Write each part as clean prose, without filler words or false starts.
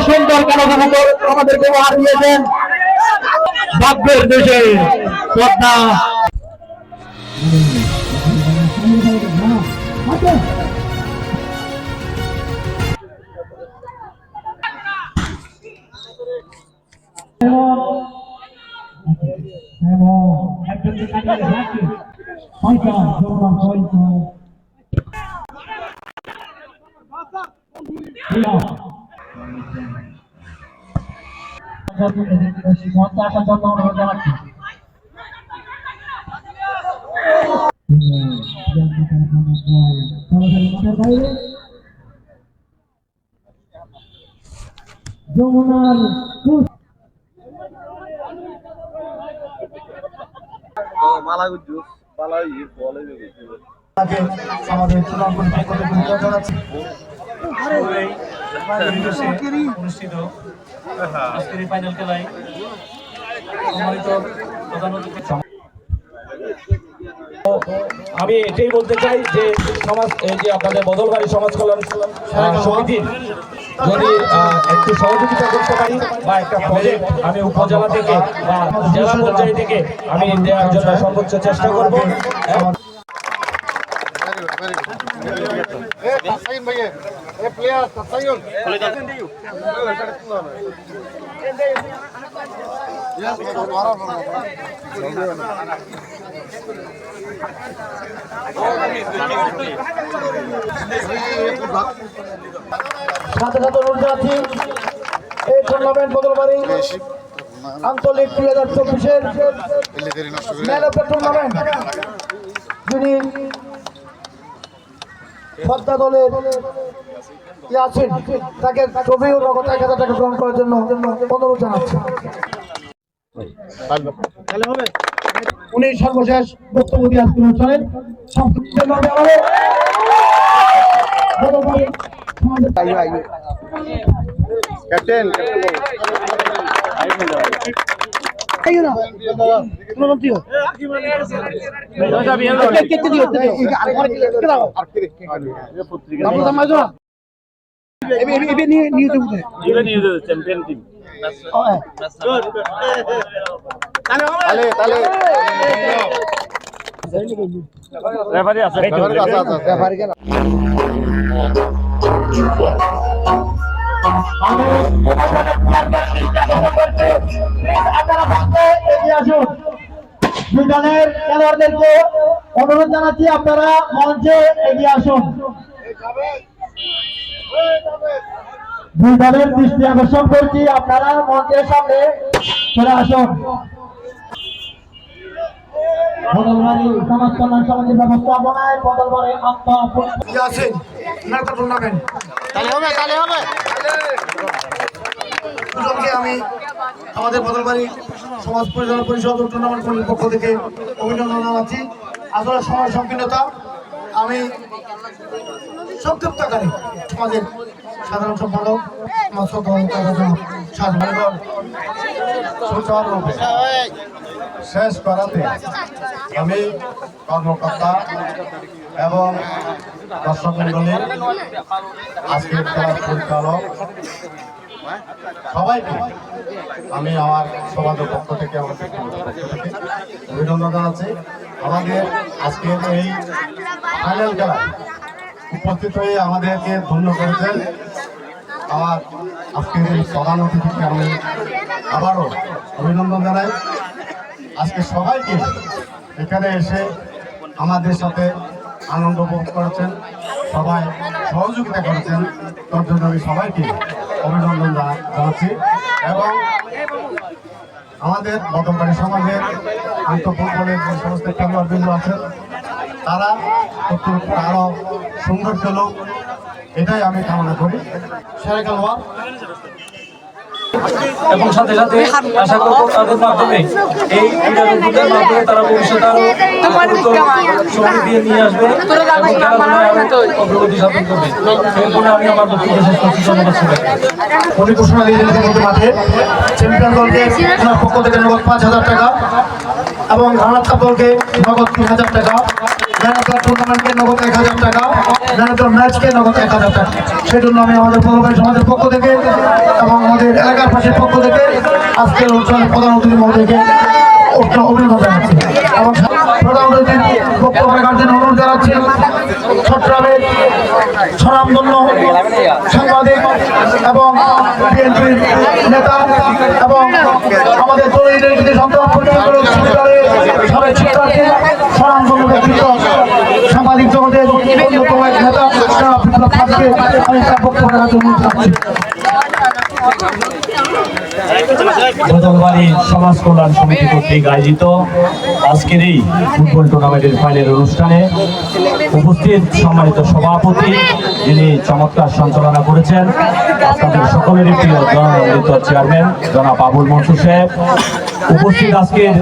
সুন্দর কালার আমাদেরকে উপহার দিয়েছেন ভাগ্যের দেশে পদ্মা যমুনার আমাদের অনুষ্ঠিত আজকের ফাইনাল খেলায় সম্মানিত প্রধান অতিথি আমি এটাই বলতে চাই যে সমাজ এই যে আপনাদের বদলবাড়ি সমাজ কল্যাণ সমিতির যদি একটু সহযোগিতা করতে পারি বা একটা প্রজেক্ট আমি উপজেলা থেকে বা জেলা পর্যায় থেকে আমি দেওয়ার জন্য সর্বোচ্চ চেষ্টা করব। সাথে সাথে অনুরোধ আছি এই টুর্নামেন্ট বদলবাড়ি আঞ্চলিক 2024-এর ম্যান অফ দ্য টুর্নামেন্ট যিনি পদ্মা দলের আছেন তাকে ট্রফি ও নগদ 1000 টাকা গ্রহণ করার জন্য অনুরোধ জানাচ্ছি। উনি সর্বশেষ বক্তব্য দিয়ে আজকের অনুষ্ঠানের ক্যাপ্টেন চ্যাম্পিয়ন টিম রেফারি আছে রেফারি কেন দলের খেলোয়াড়দেরকে অনুরোধ জানাচ্ছি আপনারা মঞ্চে এগিয়ে আসুন। দুই দলের দৃষ্টি আকর্ষণ করছি আপনারা মঞ্চের সামনে চলে আসুন। বদলবাড়ি সমাজ কল্যাণ সমিতির ব্যবস্থাপনায় বদলবাড়ি টুর্নামেন্ট আমি আমাদের বদলবাড়ি সমাজ পরিচালনা পরিষদ ও টুর্নামেন্ট কমিটির পক্ষ থেকে অভিনন্দন জানাচ্ছি। আসলে সময় সংকীর্ণতা আমি সংক্ষিপ্ত আকারে আমাদের সাধারণ সম্পাদক সুচারুরূপে শেষ করাতে আমি কর্মকর্তা এবং দর্শক মন্ডলী আজকের খেলার পরিচালক সবাইকে আমি আমার সমাজের পক্ষ থেকে আমাদের অভিনন্দন জানাচ্ছি। আমাদের আজকের এই ফাইনাল খেলায় উপস্থিত হয়ে আমাদেরকে ধন্য করেছেন আমার আজকের এই প্রধান অতিথিকে আমি আবারও অভিনন্দন জানাই। আজকে সবাইকে এখানে এসে আমাদের সাথে আনন্দ উপভোগ করেছেন, সবাই সহযোগিতা করেছেন, তার জন্য আমি সবাইকে অভিনন্দন জানাচ্ছি। এবং আমাদের বদলবাড়ি সমাজের আন্তঃফুটবলের যে সমস্ত খেলোয়াড়বৃন্দ আছেন তারা আরো সুন্দর খেলুক, এটাই আমি কামনা করি। সেরা খেলোয়াড় এবং সাথে সাথে আশা করবো তাদের মাধ্যমে এই ক্রীড়াবিদদের মাধ্যমে তারা ভবিষ্যতে আরো সময় দিয়ে নিয়ে আসবে এবং খেলাধুলায় অগ্রগতি সাধন করবে। এরপরে আমি আমার বক্তব্য শেষ করছি। ধন্যবাদ সবাইকে। উনি ঘোষণা দিয়েছেন ইতিমধ্যে মাঠে চ্যাম্পিয়ন দলকে ওনার পক্ষ থেকে নগদ 5,000 টাকা এবং রানার কাপ দলকে নগদ 3,000 টাকা, ম্যানেজার টুর্নামেন্টকে নগদ 1,000 টাকা, ম্যানেজার ম্যাচকে নগদ 1,000 টাকা। সেই জন্য আমি আমাদের বদলবাড়ি সমাজের পক্ষ থেকে এবং আমাদের এলাকার পাশের পক্ষ থেকে আজকের অনুষ্ঠানের প্রধান অতিথি মহোদয়কে অভিনন্দন জানাচ্ছি এবং প্রধান অতিথির বক্তব্য রাখার জন্য অনুরোধ জানাচ্ছি চট্টগ্রামের স্বনামধন্য সাংবাদিক এবং বিএনপির নেতা এবং আমাদের তরুণীদের সন্তান সাবেক শিক্ষার্থী স্বনামধন্য ব্যক্তিত্ব সাংবাদিক জগতের অন্যতম এক নেতা বিপ্লব খানকে আমি তার বক্তব্য রাখার জন্য অনুরোধ জানাচ্ছি। বদলবাড়ি সমাজ কল্যাণ সমিতি কর্তৃক আয়োজিত আজকের এই ফুটবল টুর্নামেন্টের ফাইনাল অনুষ্ঠানে উপস্থিত সম্মানিত সভাপতি যিনি চমৎকার সঞ্চালনা করেছেন, আপনাদের সকলেরই প্রিয় জননন্দিত চেয়ারম্যান জনাব আবুল মনসুর সাহেব, উপস্থিত আজকের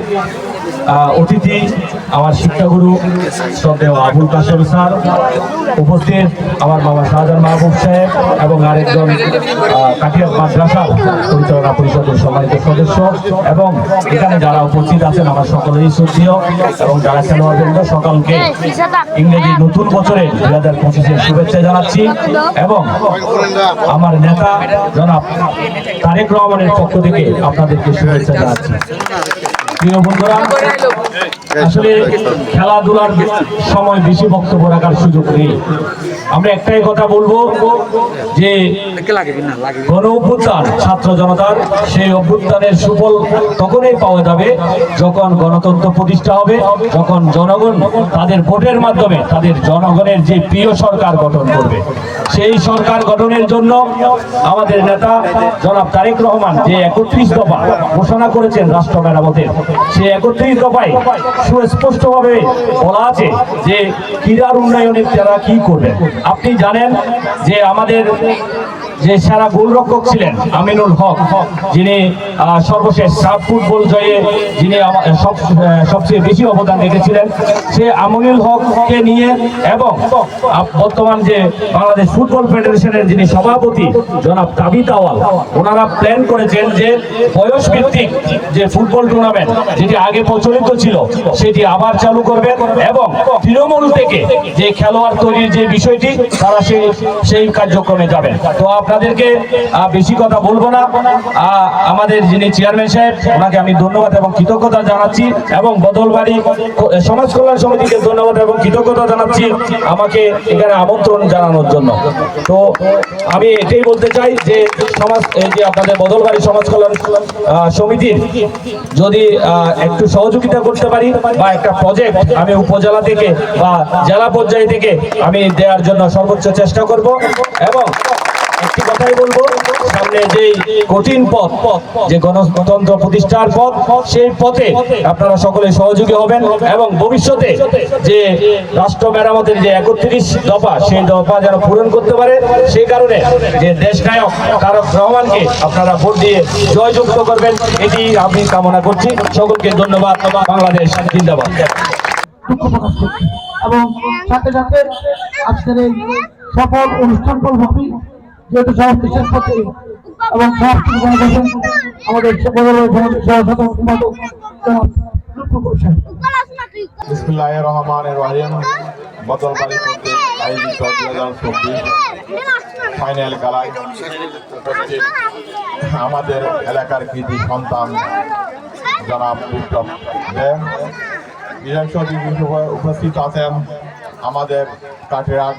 অতিথি আমার শিক্ষাগুরু শ্রদ্ধেয় আবুল কাশেম স্যার, উপস্থিত আমার বাবা শাহজাহান মাহবুব সাহেব এবং আরেকজন কাটিয়ার মাদ্রাসা পরিচালনা পরিষদের সম্মানিত সদস্য এবং এখানে যারা উপস্থিত আছেন আমার সকলেই শ্রদ্ধেয় এবং যারা খেলোয়াড়বৃন্দ সকলকে ইংরেজি নতুন বছরে 2025-এর শুভেচ্ছা জানাচ্ছি এবং আমার নেতা জনাব তারেক রহমানের পক্ষ থেকে আপনাদেরকে শুভেচ্ছা জানাচ্ছি। প্রিয় বন্ধুরা, আসলে খেলাধুলার সময় বেশি বক্তব্য রাখার সুযোগ নেই। আমরা একটাই কথা বলবো যে গণ অভ্যুত্থান ছাত্র জনতার সেই অভ্যুত্থানের সুফল তখনই পাওয়া যাবে যখন গণতন্ত্র প্রতিষ্ঠা হবে, যখন জনগণ তাদের ভোটের মাধ্যমে তাদের জনগণের যে প্রিয় সরকার গঠন করবে। সেই সরকার গঠনের জন্য আমাদের নেতা জনাব তারেক রহমান যে 31 দফা ঘোষণা করেছেন রাষ্ট্র মেরামতের, সেই 31 দফায় সুস্পষ্টভাবে বলা আছে যে ক্রীড়ার উন্নয়নের তারা কি করবেন। আপনি জানেন যে আমাদের যে সেরা গোলরক্ষক ছিলেন আমিনুল হক, যিনি সর্বশেষ সাফ ফুটবল জয়ে যিনি সবচেয়ে বেশি অবদান রেখেছিলেন, সে আমিনুল হককে নিয়ে এবং বর্তমান যে বাংলাদেশ ফুটবল ফেডারেশনের যিনি সভাপতি জনাব তাবিত আওয়াল, ওনারা প্ল্যান করেছেন যে বয়স ভিত্তিক যে ফুটবল টুর্নামেন্ট যেটি আগে প্রচলিত ছিল সেটি আবার চালু করবেন এবং তৃণমূল থেকে যে খেলোয়াড় তৈরির যে বিষয়টি তারা সেই কার্যক্রমে যাবেন। তো আপনাদেরকে বেশি কথা বলবো না, আমাদের যিনি চেয়ারম্যান সাহেব ওনাকে আমি ধন্যবাদ এবং কৃতজ্ঞতা জানাচ্ছি এবং বদলবাড়ি সমাজ কল্যাণ সমিতিকে ধন্যবাদ এবং কৃতজ্ঞতা জানাচ্ছি আমাকে এখানে আমন্ত্রণ জানানোর জন্য। তো আমি এটাই বলতে চাই যে যে আপনাদের বদলবাড়ি সমাজ কল্যাণ সমিতির যদি একটু সহযোগিতা করতে পারি বা একটা প্রজেক্ট আমি উপজেলা থেকে বা জেলা পর্যায় থেকে আমি দেওয়ার জন্য সর্বোচ্চ চেষ্টা করব এবং একটি কথাই বলবো, সামনে যে কঠিন পথ যে গণতন্ত্র প্রতিষ্ঠার পথ, সেই পথে আপনারা সকলে সহযোগী হবেন এবং ভবিষ্যতে যে রাষ্ট্র মেরামতের যে 31 দফা সেই দফা যেন পূরণ করতে পারে, সেই কারণে যে দেশ নায়ক তারেক রহমানকে আপনারা ভোট দিয়ে জয়যুক্ত করবেন, এটি আমি কামনা করছি। সকলকে ধন্যবাদ। বাংলাদেশ জিন্দাবাদ। এবং সাথে সাথে আজকের এই সফল অনুষ্ঠান পরবর্তী যেহেতু সমাপ্তি শেষ করছে এবং সমাপ্তি আমাদের বিসমিল্লাহির রহমানির রহিম। বদলবাড়ি কর্তৃক আয়োজিত 2024 ফাইনাল খেলায় আমাদের এলাকার কৃতি সন্তান জনাব বিপ্লব দেব, বিশেষ অতিথি উপস্থিত আছেন আমাদের কাঠিয়ার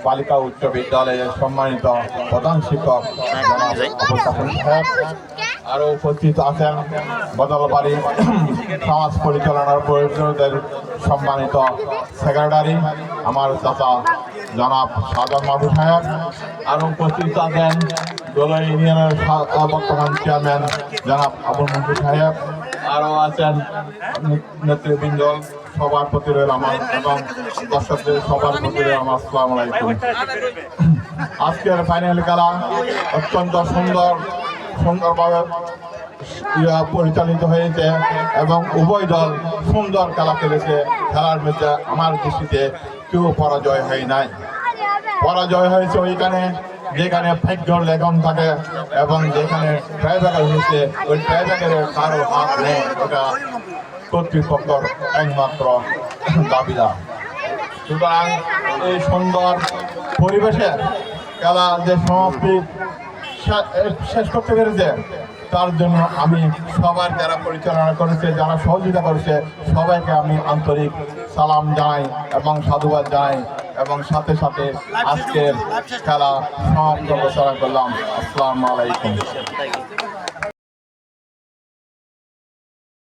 বালিকা উচ্চ বিদ্যালয়ের সম্মানিত প্রধান শিক্ষক জনাব আবুল কাসেম সাহেব, আরও উপস্থিত আছেন বদলবাড়ি সমাজ পরিচালনার পরিষদের সম্মানিত সেক্রেটারি আমার চাচা জনাব সাদর মাহবুব সাহেব, আরও উপস্থিত আছেন দোলাই ইউনিয়নের বর্তমান চেয়ারম্যান জনাব আবুল মনসুর সাহেব, আরও আছেন নেতৃবৃন্দ, সবার প্রতি রইল আমার এবং দর্শকদের সবার প্রতি রইল আমার আসসালামু আলাইকুম। আজকের ফাইনাল খেলা অত্যন্ত সুন্দরভাবে পরিচালিত হয়েছে এবং উভয় দল সুন্দর খেলা খেলেছে। খেলার মধ্যে আমার দৃষ্টিতে কেউ পরাজয় হয় নাই। পরাজয় হয়েছে ওইখানে যেখানে ভাগ্যর লেখন থাকে এবং যেখানে ট্রাইব্যাকার হয়েছে ওই ট্রাইব্যাকারের কারো হাত নেই, ওটা কর্তৃপক্ষের একমাত্র দাবিদার। সুতরাং এই সুন্দর পরিবেশে খেলা যে সমাপ্তি শেষ করতে পেরেছে তার জন্য আমি সবার যারা পরিচালনা করেছে, যারা সহযোগিতা করেছে সবাইকে আমি আন্তরিক সালাম জানাই এবং সাধুবাদ জানাই এবং সাথে সাথে আজকের খেলা সমাপ্ত ঘোষণা করলাম। আসসালামু আলাইকুম।